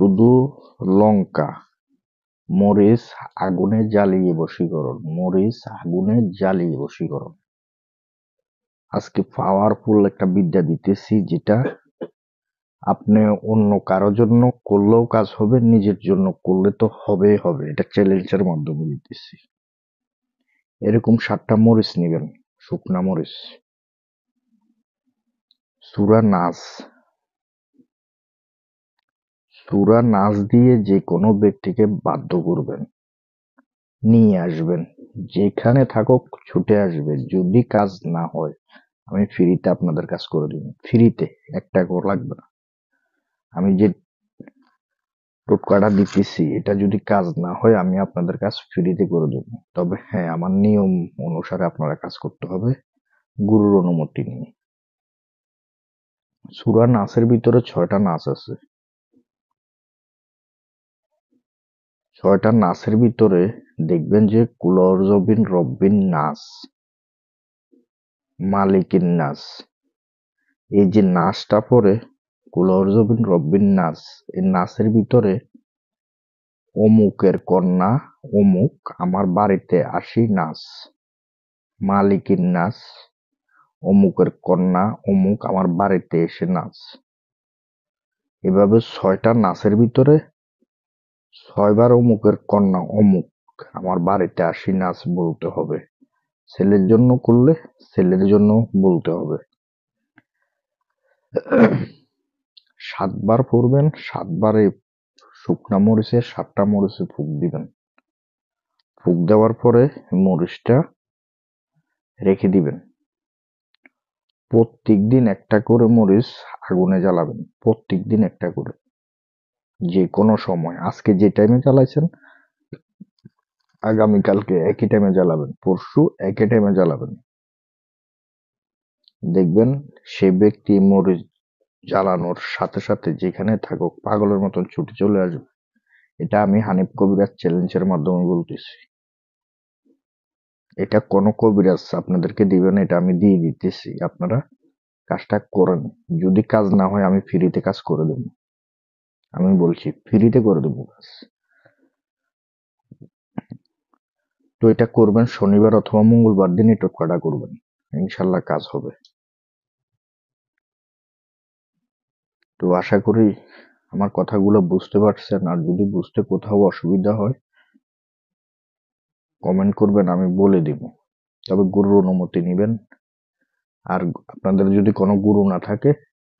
শুধু লঙ্কা, মরিচ আগুনে জ্বালিয়ে বশীকরণ, মরিচ আগুনে জ্বালিয়ে বশীকরণ। আজকে পাওয়ারফুল একটা বিদ্যা দিতেছি, যেটা আপনি অন্য কারো জন্য করলেও কাজ হবে, নিজের জন্য করলে তো হবেই হবে। এটা চ্যালেঞ্জের মাধ্যমে দিতেছি। এরকম 7টা মরিচ নিবেন, শুকনা মরিচ। সূরা নাস দিয়ে যে কোনো ব্যক্তিকে বাধ্য করবেন, নিয়ে আসবেন, যেখানে থাকুক ছুটে আসবে। যদি কাজ না হয় আমি ফ্রিতে আপনাদের কাজ করে দিব, ফ্রিতে, 1 টাকাও লাগবে না। আমি যে টোটকাটা দিতেছি, এটা যদি কাজ না হয় আমি আপনাদের কাজ ফ্রিতে করে দেব। তবে হ্যাঁ, আমার নিয়ম অনুসারে আপনারা কাজ করতে হবে, গুরুর অনুমতি নিয়ে। সূরা নাসের ভিতরে 6টা নাস আছে। 6টা নাসের ভিতরে দেখবেন যে কুল আউযু বির নাস, মালিকিন নাস, এই যে নাসটা পরে কুল আউযু বির নাস, এই নাসের ভিতরে অমুকের কন্যা অমুক আমার বাড়িতে আসি নাস, মালিকিন নাস, অমুকের কন্যা অমুক আমার বাড়িতে এসে নাচ। এভাবে 6টা নাচের ভিতরে 6বার অমুকের কন্যা অমুক আমার বাড়িতে আসি নাচ বলতে হবে। ছেলের জন্য করলে ছেলের জন্য বলতে হবে। 7বার পড়বেন, 7বারে শুকনা মরিচে 7টা মরিচে ফুঁক দিবেন। ফুঁক দেওয়ার পরে মরিচটা রেখে দিবেন। প্রত্যেকদিন একটা করে মরিচ আগুনে জ্বালাবেন, প্রত্যেকদিন একটা করে। যে কোনো সময়, আজকে যে টাইমে জ্বালাইছেন আগামীকালকে একই টাইমে জ্বালাবেন, পরশু একই টাইমে জ্বালাবেন। দেখবেন সে ব্যক্তি মরিচ জ্বালানোর সাথে সাথে যেখানে থাকুক পাগলের মতন ছুটে চলে আসবে। এটা আমি হানিফ কবিরাজ চ্যালেঞ্জের মাধ্যমে বলতেছি। এটা কোনো কবিরাজ আপনাদেরকে দিবে না, এটা আমি দিয়ে দিতেছি। আপনারা কাজটা করেন। যদি কাজ না হয় আমি ফ্রিতে কাজ করে দেব। আমি বলছি ফ্রিতে করে দেব কাজ। তো এটা করবেন শনিবার অথবা মঙ্গলবার দিন, এই টোটকাটা করবেন, ইনশাল্লাহ কাজ হবে। তো আশা করি আমার কথাগুলো বুঝতে পারছেন। আর যদি বুঝতে কোথাও অসুবিধা হয় কমেন্ট করবেন, আমি বলে দিব। তবে গুরুর অনুমতি নেবেন। আর আপনাদের যদি কোনো গুরু না থাকে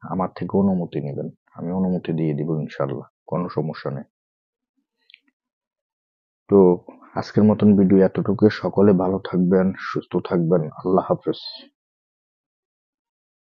আমার থেকে অনুমতি নেবেন, আমি অনুমতি দিয়ে দিব ইনশাল্লাহ, কোনো সমস্যা নেই। তো আজকের মতন ভিডিও এতটুকু। সকলে ভালো থাকবেন, সুস্থ থাকবেন। আল্লাহ হাফেজ।